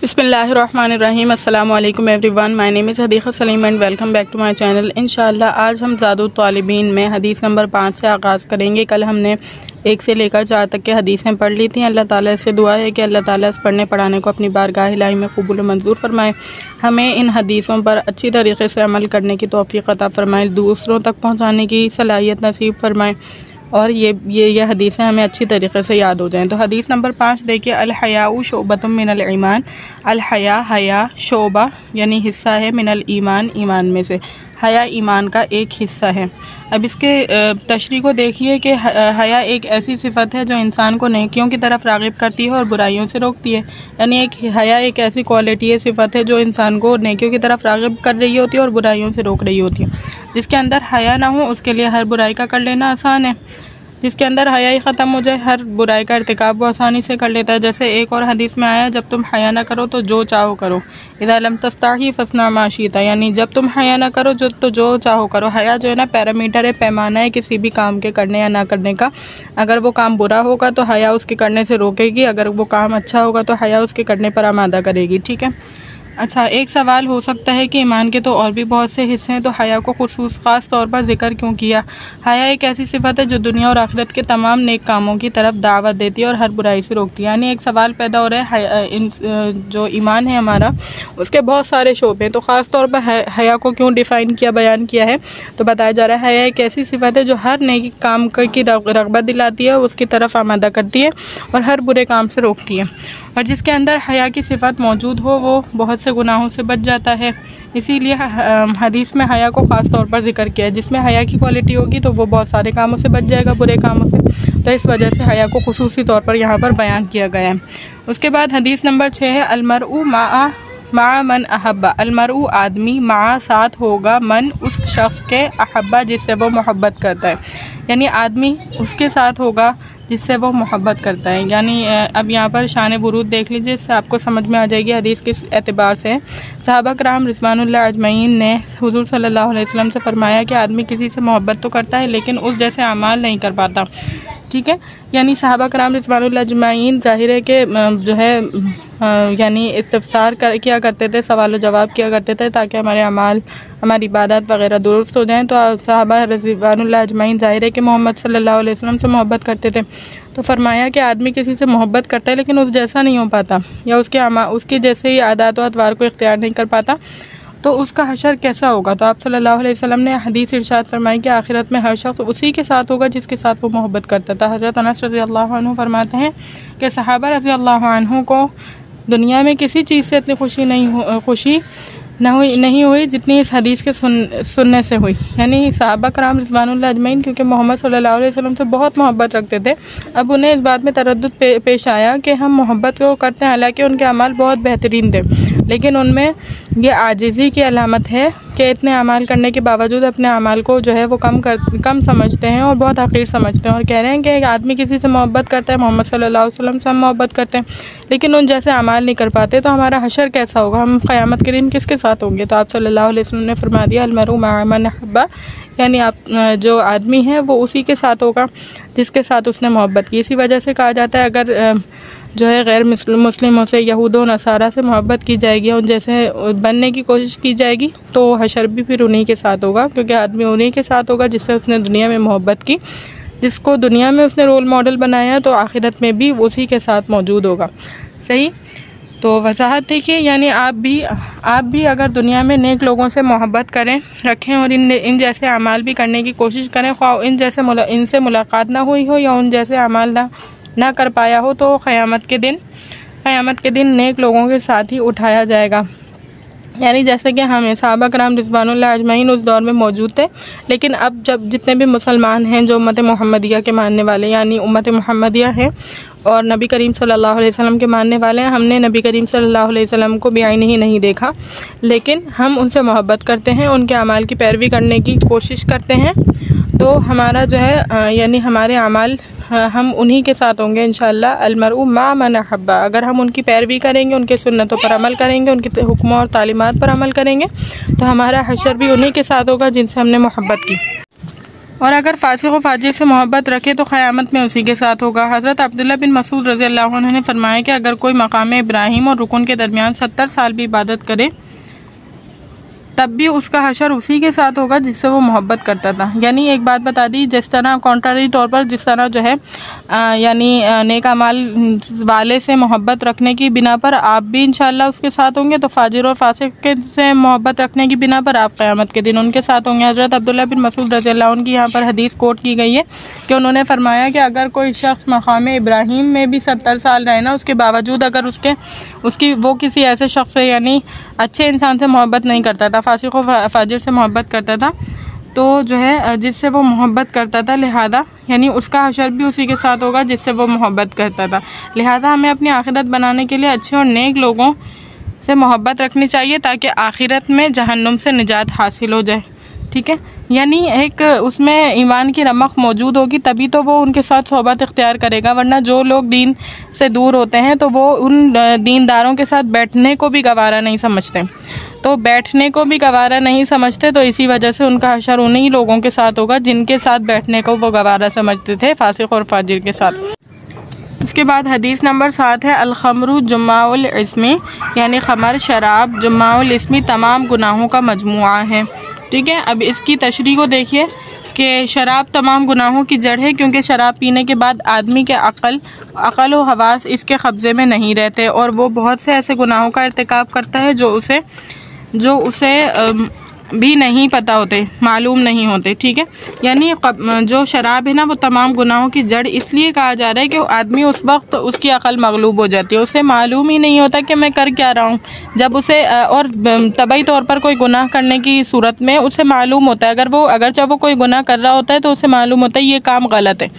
बिस्मिल्लाहिर्रहमानिर्रहीम। अस्सलामु अलैकुम everyone. My name is Hadiqa Saleem and welcome back to my channel. इंशाअल्लाह आज हम ज़ादुत तालिबीन में हदीस नंबर 5 से आगाज़ करेंगे। कल हमने 1 से लेकर 4 तक के हदीसें पढ़ ली थी। अल्लाह ताला से दुआ है कि अल्लाह ताला इस पढ़ने पढ़ाने को अपनी बारगाह इलाही में कबूल व मंजूर फरमाए। हमें इन हदीसों पर अच्छी तरीके से अमल करने की तौफ़ीक़ अता फरमाए, दूसरों तक पहुँचाने की सलाहियत नसीब फरमाए और ये हदीसें हमें अच्छी तरीके से याद हो जाएं। तो हदीस नंबर 5 देखिए, अल हयाउ शोबतुम मिनल ईमान। अल हया शोबा यानी हिस्सा है, मिनल ईमान ईमान में से। हया ईमान का एक हिस्सा है। अब इसके तशरीह को देखिए कि हया एक ऐसी सिफत है जो इंसान को नेकियों की तरफ राग़िब करती है और बुराइयों से रोकती है। यानी एक हया एक ऐसी क्वालिटी है, सिफत है जो इंसान को नेकियों की तरफ राग़िब कर रही होती है और बुराइयों से रोक रही होती है। जिसके अंदर हया ना हो उसके लिए हर बुराई का कर लेना आसान है। जिसके अंदर हया ही ख़त्म हो जाए, हर बुराई का इर्तिकाब वो आसानी से कर लेता है। जैसे एक और हदीस में आया, जब तुम हया ना करो तो जो चाहो करो। इज़ा लम तस्ताही फस्ना मा शीता, यानी जब तुम हया ना करो तो जो चाहो करो। हया जो है ना पैरामीटर है, पैमाना है किसी भी काम के करने या ना करने का। अगर वो काम बुरा होगा तो हया उसके करने से रोकेगी, अगर वो काम अच्छा होगा तो हया उसके करने पर आमादा करेगी। ठीक है। अच्छा, एक सवाल हो सकता है कि ईमान के तो और भी बहुत से हिस्से हैं, तो हया को ख़ास तौर पर जिक्र क्यों किया। हया एक ऐसी सिफत है जो दुनिया और आखिरत के तमाम नेक कामों की तरफ दावत देती है और हर बुराई से रोकती है। यानी एक सवाल पैदा हो रहा है, जो ईमान है हमारा उसके बहुत सारे शोबे हैं, तो ख़ास तौर पर हया को क्यों डिफ़ाइन किया, बयान किया है। तो बताया जा रहा है हया एक ऐसी सिफत है जो हर नेक काम की रग़बत दिलाती है, उसकी तरफ आमादा करती है और हर बुरे काम से रोकती है। और जिसके अंदर हया की सिफत मौजूद हो वो बहुत से गुनाहों से बच जाता है। इसीलिए हदीस में हया को ख़ास तौर पर जिक्र किया है। जिसमें हया की क्वालिटी होगी तो वो बहुत सारे कामों से बच जाएगा, बुरे कामों से। तो इस वजह से हया को खुसूसी तौर पर यहाँ पर बयान किया गया है। उसके बाद हदीस नंबर 6 है, अलमरउ मा मन अहब्बा। अलमरउ आदमी, मा साथ होगा, मन उस शख्स के, अहब्बा जिससे वो मोहब्बत करता है। यानी आदमी उसके साथ होगा जिससे वो मोहब्बत करता है। यानी अब यहाँ पर शान बुरूद देख लीजिए, इससे आपको समझ में आ जाएगी हदीस किस एतबार से है। सहाबा कराम रिज़वानुल्लाह अजमईन ने हुज़ूर सल्लल्लाहु अलैहि वसल्लम से फरमाया कि आदमी किसी से मोहब्बत तो करता है लेकिन उस जैसे अमाल नहीं कर पाता। ठीक है। यानी सहाबा कराम रिज़वानुल्लाह अजमईन ज़ाहिर है कि जो है यानी इस्तिफ़सार किया करते थे, सवाल जवाब किया करते थे ताकि हमारे अमाल, हमारी इबादत वगैरह दुरुस्त हो जाएं। तो सहाबा रिज़वानुल्लाह अजमईन ज़ाहिर है कि मोहम्मद सल्लल्लाहु अलैहि वसल्लम से मोहब्बत करते थे। तो फरमाया कि आदमी किसी से मोहब्बत करता है लेकिन उस जैसा नहीं हो पाता, या उसके जैसे ही आदात व अतवार को इख्तियार नहीं कर पाता, तो उसका हशर कैसा होगा। तो आप सल्लल्लाहु अलैहि वसल्लम ने हदीस इरशाद फरमाई कि आखिरत में हर शख्स उसी के साथ होगा जिसके साथ वो मोहब्बत करता था। हज़रत अनस रज़ियल्लाहु अन्हु फरमाते हैं कि सहाबा रज़ियल्लाहु अन्हु को दुनिया में किसी चीज़ से इतनी खुशी नहीं हुई जितनी इस हदीस के सुनने से हुई। यानी सहाबा कराम रिज़वानुल्लाह अजमईन क्योंकि मोहम्मद सल्लल्लाहु अलैहि वसल्लम से बहुत मोहब्बत रखते थे, अब उन्हें इस बात में तरद्दुद पेश आया कि हम मोहब्बत को करते हैं, हालांकि उनके अमाल बहुत बेहतरीन थे, लेकिन उनमें ये आजिज़ी की अलामत है कि इतने अमाल करने के बावजूद अपने अमाल को जो है वो कम समझते हैं और बहुत हक़ीर समझते हैं, और कह रहे हैं कि एक आदमी किसी से मोहब्बत करता है, मोहम्मद सल्लल्लाहु अलैहि वसल्लम से हम मोहब्बत करते हैं, लेकिन उन जैसे अमाल नहीं कर पाते, तो हमारा हशर कैसा होगा, हम क़यामत के दिन किसके साथ होंगे। तो आप सल्लल्लाहु अलैहि वसल्लम ने फरमा दिया, अलमरउ मा मन अहब्बा, यानी आप जो आदमी है वो उसी के साथ होगा जिसके साथ उसने मोहब्बत की। इसी वजह से कहा जाता है अगर जो है गैर मुस्लिमों से, यहूद व नसारा से मोहब्बत की जाएगी, उन जैसे बनने की कोशिश की जाएगी, तो हशर भी फिर उन्हीं के साथ होगा, क्योंकि आदमी उन्हीं के साथ होगा जिससे उसने दुनिया में मोहब्बत की, जिसको दुनिया में उसने रोल मॉडल बनाया, तो आखिरत में भी उसी के साथ मौजूद होगा। सही। तो वजाहत देखिए, यानी आप भी अगर दुनिया में नेक लोगों से मोहब्बत रखें और इन जैसे अमाल भी करने की कोशिश करें, ख्वाह इनसे मुलाकात ना हुई हो या उन जैसे अमाल ना कर पाया हो, तो क़यामत के दिन नेक लोगों के साथ ही उठाया जाएगा। यानी जैसे कि हमें सहाबा कराम रिज़वानुल्लाह अजमईन उस दौर में मौजूद थे, लेकिन अब जब जितने भी मुसलमान हैं जो उम्मत मुहम्मदिया के मानने वाले, यानी उम्मत मुहम्मदिया हैं और नबी करीम सल्लल्लाहु अलैहि वसल्लम के मानने वाले हैं, हमने नबी करीम सल्लल्लाहु अलैहि वसल्लम को बेआईन ही नहीं देखा, लेकिन हम उनसे मोहब्बत करते हैं, उनके अमाल की पैरवी करने की कोशिश करते हैं, तो हमारा जो है यानी हमारे अमाल हम उन्हीं के साथ होंगे इंशाअल्लाह। अलमरउ मा मन अहब्बा, अगर हम उनकी पैरवी करेंगे, उनके सुन्नतों पर अमल करेंगे, उनके हुक्मों और तालीमात पर अमल करेंगे, तो हमारा हशर भी उन्हीं के साथ होगा जिनसे हमने मोहब्बत की। और अगर फासिक व फाजिर से मोहब्बत रखे तो क़यामत में उसी के साथ होगा। हज़रत अब्दुल्लाह बिन मसूद रज़ियल्लाहु अन्हु ने फरमाया कि अगर कोई मकाम इब्राहीम और रुकन के दरमियान 70 साल भी इबादत करे तब भी उसका हशर उसी के साथ होगा जिससे वो मोहब्बत करता था। यानी एक बात बता दी, जिस तरह कॉन्ट्रारी तौर पर जिस तरह जो है यानी नेक अमाल वाले से मोहब्बत रखने की बिना पर आप भी इंशाअल्लाह उसके साथ होंगे, तो फाजिर और फासिक के से मोहब्बत रखने की बिना पर आप क़यामत के दिन उनके साथ होंगे। हज़रत अब्दुल्लाह बिन मसूद रज़ियल्लाहु अन्हु की यहाँ पर हदीस कोट की गई है कि उन्होंने फरमाया कि अगर कोई शख्स मकाम इब्राहीम में भी 70 साल रहे ना, उसके बावजूद अगर उसकी वो किसी ऐसे शख्स से यानी अच्छे इंसान से मोहब्बत नहीं करता था, फासिक व फाजिर से मोहब्बत करता था, तो जो है जिससे वो मोहब्बत करता था, लिहाजा यानी उसका हशर भी उसी के साथ होगा जिससे वो मोहब्बत करता था। लिहाजा हमें अपनी आखिरत बनाने के लिए अच्छे और नेक लोगों से मोहब्बत रखनी चाहिए ताकि आखिरत में जहन्नुम से निजात हासिल हो जाए। ठीक है, यानी एक उसमें ईमान की रमक मौजूद होगी तभी तो वो उनके साथ सोहबत इख्तियार करेगा, वरना जो लोग दीन से दूर होते हैं तो वो उन दीनदारों के साथ बैठने को भी गवारा नहीं समझते, तो इसी वजह से उनका हशर उन्हीं लोगों के साथ होगा जिनके साथ बैठने को वो गवारा समझते थे, फासिक और फाजिर के साथ। इसके बाद हदीस नंबर 7 है अल-खमरु जुम्माउल इस्मी, यानी खमर शराब जुम्माउल इस्मी तमाम गुनाहों का मजमुआ है। ठीक है, अब इसकी तशरीह को देखिए कि शराब तमाम गुनाहों की जड़ है, क्योंकि शराब पीने के बाद आदमी के अक़ल व हवास इसके कब्ज़े में नहीं रहते और वो बहुत से ऐसे गुनाहों का इर्तिकाब करता है जो उसे भी नहीं पता होते, मालूम नहीं होते। ठीक है, यानी जो शराब है ना वो तमाम गुनाहों की जड़ इसलिए कहा जा रहा है कि आदमी उस वक्त उसकी अकल मगलूब हो जाती है, उसे मालूम ही नहीं होता कि मैं कर क्या रहा हूँ। जब उसे और तबई तौर पर कोई गुनाह करने की सूरत में उसे मालूम होता है, अगरचे वो कोई गुनाह कर रहा होता है तो उसे मालूम होता है ये काम गलत है,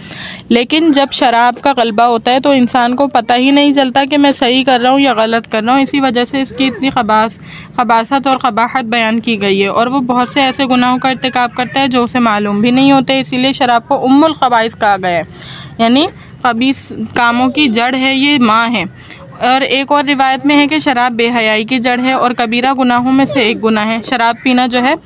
लेकिन जब शराब का गलबा होता है तो इंसान को पता ही नहीं चलता कि मैं सही कर रहा हूँ या गलत कर रहा हूँ। इसी वजह से इसकी इतनी खबासत और खबाहत बयान की गई है और वो बहुत से ऐसे गुनाहों का इर्तिकाब करता है जो उसे मालूम भी नहीं होते, इसीलिए शराब को उम्मुल खबाइस कहा गया है, यानी खबीस कामों की जड़ है, ये माँ है। और एक और रिवायत में है कि शराब बेहयाई की जड़ है और कबीरा गुनाहों में से एक गुनाह है। शराब पीना जो है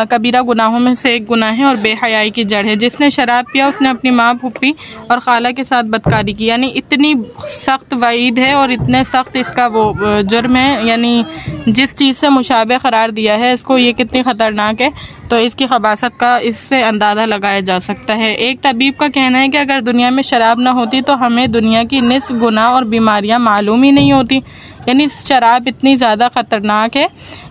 कबीरा गुनाहों में से एक गुनाह है और बेहयाई की जड़ है। जिसने शराब पिया उसने अपनी माँ, फूफी और खाला के साथ बदकारी की, यानी इतनी सख्त वईद है और इतने सख्त इसका वो जुर्म है, यानी जिस चीज़ से मुशाबे करार दिया है इसको, ये कितनी ख़तरनाक है, तो इसकी खबासत का इससे अंदाज़ा लगाया जा सकता है। एक तबीब का कहना है कि अगर दुनिया में शराब ना होती तो हमें दुनिया की निस्फ गुनाह और बीमारियां मालूम ही नहीं होती, यानी शराब इतनी ज़्यादा ख़तरनाक है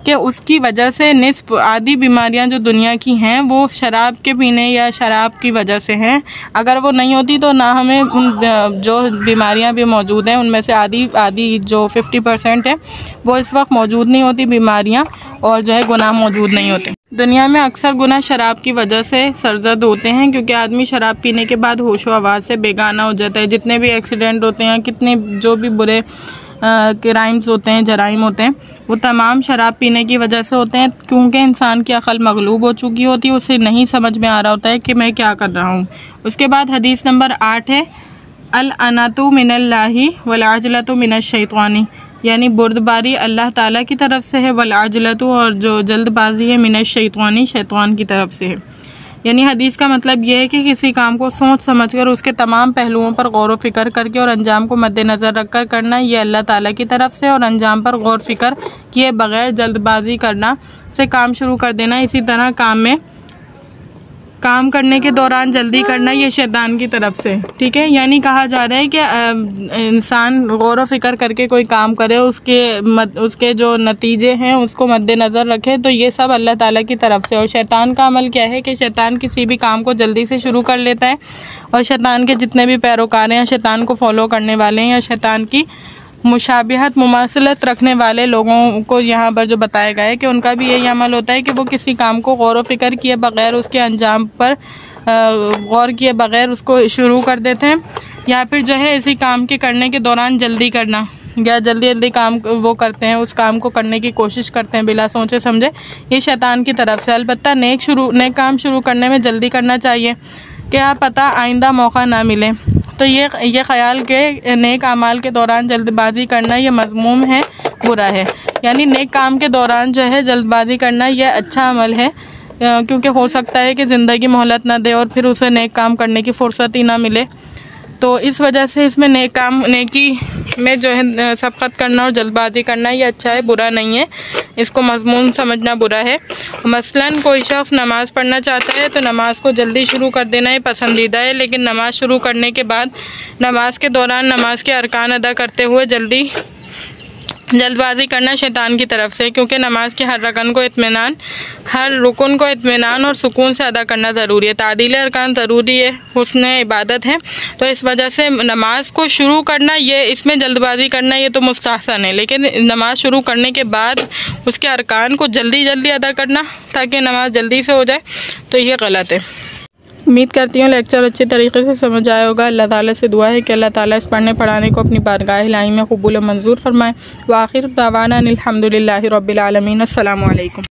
कि उसकी वजह से निस्फ आधी बीमारियां जो दुनिया की हैं वो शराब के पीने या शराब की वजह से हैं। अगर वो नहीं होती तो ना हमें उन जो बीमारियां भी मौजूद हैं उनमें से आधी जो 50% है वो इस वक्त मौजूद नहीं होती बीमारियां, और जो है गुनाह मौजूद नहीं होते। दुनिया में अक्सर गुनाह शराब की वजह से सरजद होते हैं, क्योंकि आदमी शराब पीने के बाद होशो हवास से बेगाना हो जाता है। जितने भी एक्सीडेंट होते हैं, कितने जो भी बुरे क्राइम्स होते हैं, जराइम होते हैं, वो तमाम शराब पीने की वजह से होते हैं, क्योंकि इंसान की अकल मगलूब हो चुकी होती है, उसे नहीं समझ में आ रहा होता है कि मैं क्या कर रहा हूँ। उसके बाद हदीस नंबर 8 है अल अनतु मिनल्लाहि वल अजलतु मिनश शैतानी, यानी बुर्दबारी अल्लाह ताला की तरफ से है, वल अजलतु और जो जल्दबाजी है मिनश शैतानी, शैतान की तरफ से है। यानी हदीस का मतलब यह है कि किसी काम को सोच समझकर उसके तमाम पहलुओं पर गौर व फिक्र करके और अंजाम को मद्देनज़र रखकर करना, ये अल्लाह ताला की तरफ से, और अंजाम पर गौर फिक्र किए बगैर जल्दबाजी करना से काम शुरू कर देना, इसी तरह काम करने के दौरान जल्दी करना, ये शैतान की तरफ से। ठीक है, यानी कहा जा रहा है कि इंसान गौर व फिक्र करके कोई काम करे, उसके जो नतीजे हैं उसको मद्देनज़र रखे, तो ये सब अल्लाह ताला की तरफ से। और शैतान का अमल क्या है कि शैतान किसी भी काम को जल्दी से शुरू कर लेता है, और शैतान के जितने भी पैरोकार हैं, शैतान को फॉलो करने वाले हैं या शैतान की मुशाबिहत मुमासलत रखने वाले लोगों को यहाँ पर जो बताया गया है कि उनका भी यही अमल होता है कि वो किसी काम को गौर व फिक्र किए बगैर, उसके अंजाम पर गौर किए बगैर उसको शुरू कर देते हैं, या फिर जो है इसी काम के करने के दौरान जल्दी करना या जल्दी काम वो करते हैं, उस काम को करने की कोशिश करते हैं बिला सोचे समझे, ये शैतान की तरफ से। अलबत्ता नेक काम शुरू करने में जल्दी करना चाहिए, क्या पता आइंदा मौका ना मिले, तो ये ख्याल के नेक अमाल के दौरान जल्दबाजी करना ये मज़मूम है, बुरा है। यानी नेक काम के दौरान जो है जल्दबाजी करना ये अच्छा अमल है, क्योंकि हो सकता है कि ज़िंदगी मोहलत ना दे और फिर उसे नेक काम करने की फ़ुर्सत ही ना मिले। तो इस वजह से इसमें नेकी में जो है सबकत करना और जल्दबाजी करना ये अच्छा है, बुरा नहीं है। इसको मजमून समझना बुरा है। मसलन कोई शख्स नमाज़ पढ़ना चाहता है तो नमाज़ को जल्दी शुरू कर देना ही पसंदीदा है, लेकिन नमाज़ शुरू करने के बाद नमाज के दौरान नमाज के अरकान अदा करते हुए जल्दबाजी करना शैतान की तरफ से, क्योंकि नमाज के हर रुकन को इत्मीनान और सुकून से अदा करना ज़रूरी है। तादील अरकान ज़रूरी है, हुस्न इबादत है। तो इस वजह से नमाज को शुरू करना, ये इसमें जल्दबाजी करना ये तो मुस्तहसन है, लेकिन नमाज शुरू करने के बाद उसके अरकान को जल्दी अदा करना ताकि नमाज जल्दी से हो जाए, तो ये गलत है। उम्मीद करती हूँ लेक्चर अच्छे तरीके से समझ आया होगा। अल्लाह ताला से दुआ है कि अल्लाह ताला इस पढ़ने पढ़ाने को अपनी बारगाह इलाही में कबूल मंजूर फरमाए। व आखिर दावाना अनिल हम्दुलिल्लाहि रब्बिल आलमीन। अस्सलामु अलैकुम।